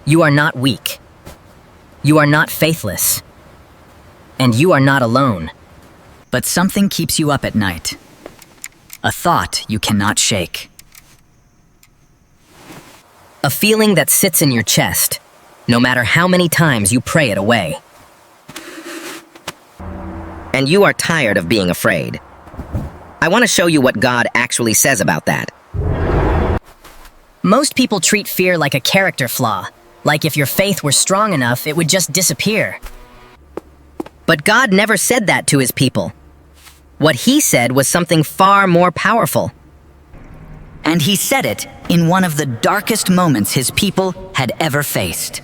You are not weak. You are not faithless. And you are not alone. But something keeps you up at night. A thought you cannot shake. A feeling that sits in your chest, no matter how many times you pray it away. And you are tired of being afraid. I want to show you what God actually says about that. Most people treat fear like a character flaw, like if your faith were strong enough, it would just disappear. But God never said that to his people. What he said was something far more powerful. And he said it in one of the darkest moments his people had ever faced.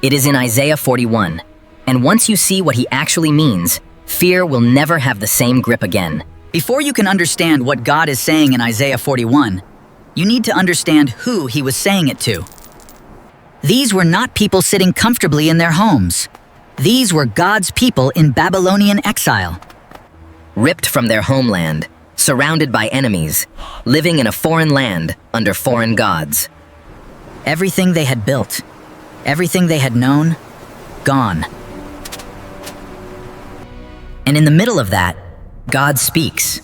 It is in Isaiah 41, and once you see what he actually means, fear will never have the same grip again. Before you can understand what God is saying in Isaiah 41, you need to understand who he was saying it to. These were not people sitting comfortably in their homes. These were God's people in Babylonian exile. Ripped from their homeland, surrounded by enemies, living in a foreign land under foreign gods. Everything they had built, everything they had known, gone. And in the middle of that, God speaks.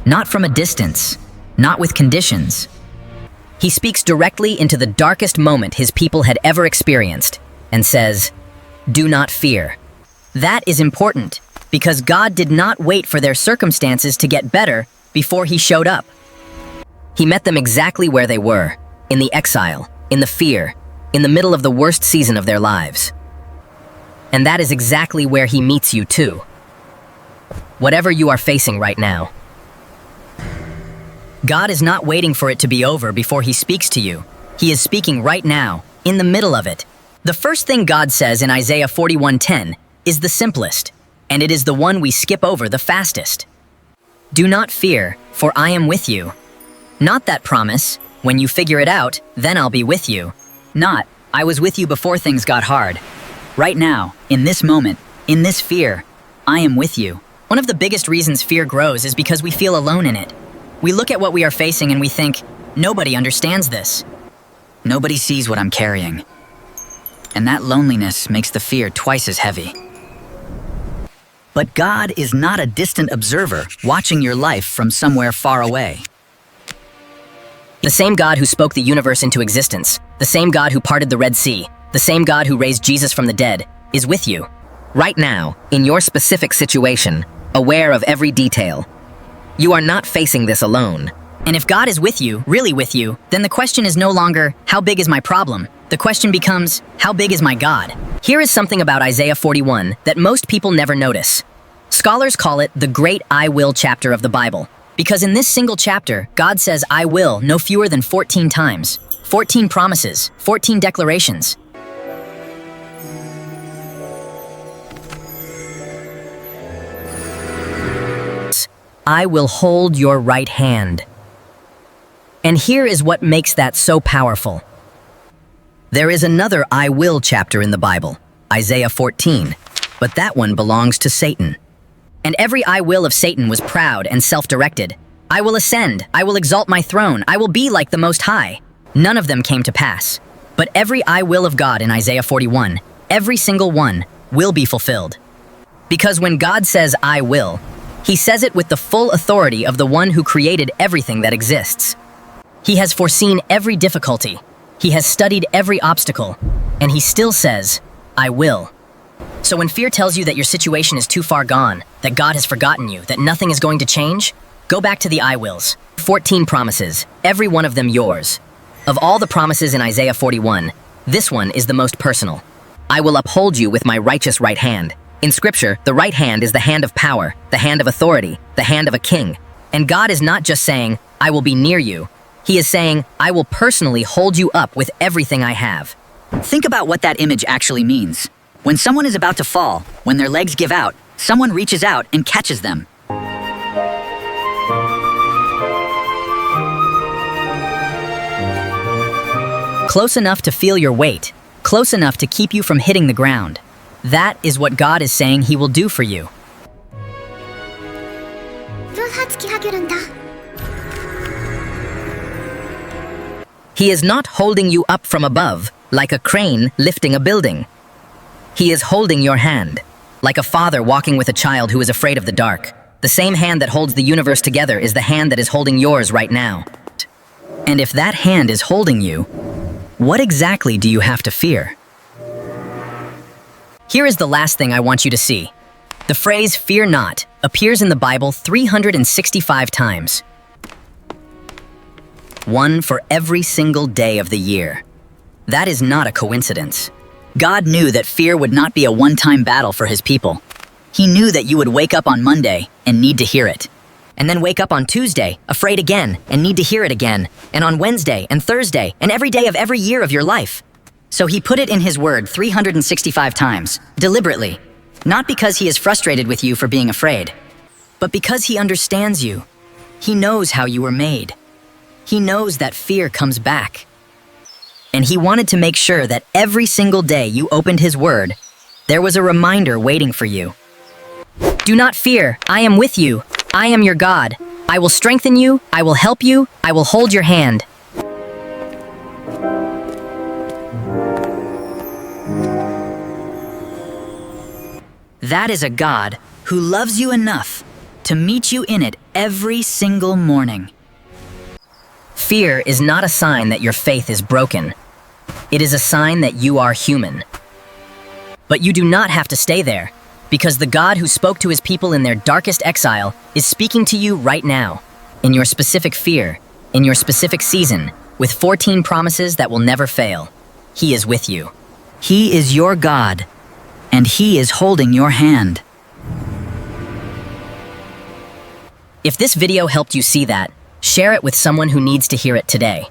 Not from a distance, not with conditions. He speaks directly into the darkest moment his people had ever experienced and says, "Do not fear." That is important because God did not wait for their circumstances to get better before he showed up. He met them exactly where they were, in the exile, in the fear, in the middle of the worst season of their lives. And that is exactly where he meets you too. Whatever you are facing right now. God is not waiting for it to be over before he speaks to you. He is speaking right now, in the middle of it. The first thing God says in Isaiah 41:10 is the simplest, and it is the one we skip over the fastest. Do not fear, for I am with you. Not that promise, when you figure it out, then I'll be with you. Not, I was with you before things got hard. Right now, in this moment, in this fear, I am with you. One of the biggest reasons fear grows is because we feel alone in it. We look at what we are facing and we think, nobody understands this. Nobody sees what I'm carrying. And that loneliness makes the fear twice as heavy. But God is not a distant observer watching your life from somewhere far away. The same God who spoke the universe into existence, the same God who parted the Red Sea, the same God who raised Jesus from the dead, is with you. Right now, in your specific situation, aware of every detail. You are not facing this alone. And if God is with you, really with you, then the question is no longer, how big is my problem? The question becomes, how big is my God? Here is something about Isaiah 41 that most people never notice. Scholars call it the great I will chapter of the Bible, because in this single chapter, God says I will no fewer than 14 times. 14 promises, 14 declarations. I will hold your right hand. And here is what makes that so powerful. There is another I will chapter in the Bible, Isaiah 14, but that one belongs to Satan. And every I will of Satan was proud and self-directed. I will ascend, I will exalt my throne, I will be like the Most High. None of them came to pass. But every I will of God in Isaiah 41, every single one, will be fulfilled. Because when God says I will, he says it with the full authority of the one who created everything that exists. He has foreseen every difficulty. He has studied every obstacle. And he still says, I will. So when fear tells you that your situation is too far gone, that God has forgotten you, that nothing is going to change, go back to the I wills. 14 promises, every one of them yours. Of all the promises in Isaiah 41, this one is the most personal. I will uphold you with my righteous right hand. In Scripture, the right hand is the hand of power, the hand of authority, the hand of a king. And God is not just saying, I will be near you. He is saying, I will personally hold you up with everything I have. Think about what that image actually means. When someone is about to fall, when their legs give out, someone reaches out and catches them. Close enough to feel your weight, close enough to keep you from hitting the ground. That is what God is saying he will do for you. He is not holding you up from above, like a crane lifting a building. He is holding your hand, like a father walking with a child who is afraid of the dark. The same hand that holds the universe together is the hand that is holding yours right now. And if that hand is holding you, what exactly do you have to fear? Here is the last thing I want you to see. The phrase "fear not" appears in the Bible 365 times. One for every single day of the year. That is not a coincidence. God knew that fear would not be a one-time battle for his people. He knew that you would wake up on Monday and need to hear it. And then wake up on Tuesday, afraid again, and need to hear it again. And on Wednesday and Thursday, and every day of every year of your life. So he put it in his word 365 times, deliberately. Not because he is frustrated with you for being afraid, But because he understands you. He knows how you were made. He knows that fear comes back. And he wanted to make sure that every single day you opened his word, there was a reminder waiting for you. Do not fear, I am with you. I am your God. I will strengthen you, I will help you, I will hold your hand. that is a God who loves you enough to meet you in it every single morning. Fear is not a sign that your faith is broken. It is a sign that you are human. But you do not have to stay there, because the God who spoke to his people in their darkest exile is speaking to you right now, in your specific fear, in your specific season, with 14 promises that will never fail. He is with you. He is your God, and he is holding your hand. If this video helped you see that, share it with someone who needs to hear it today.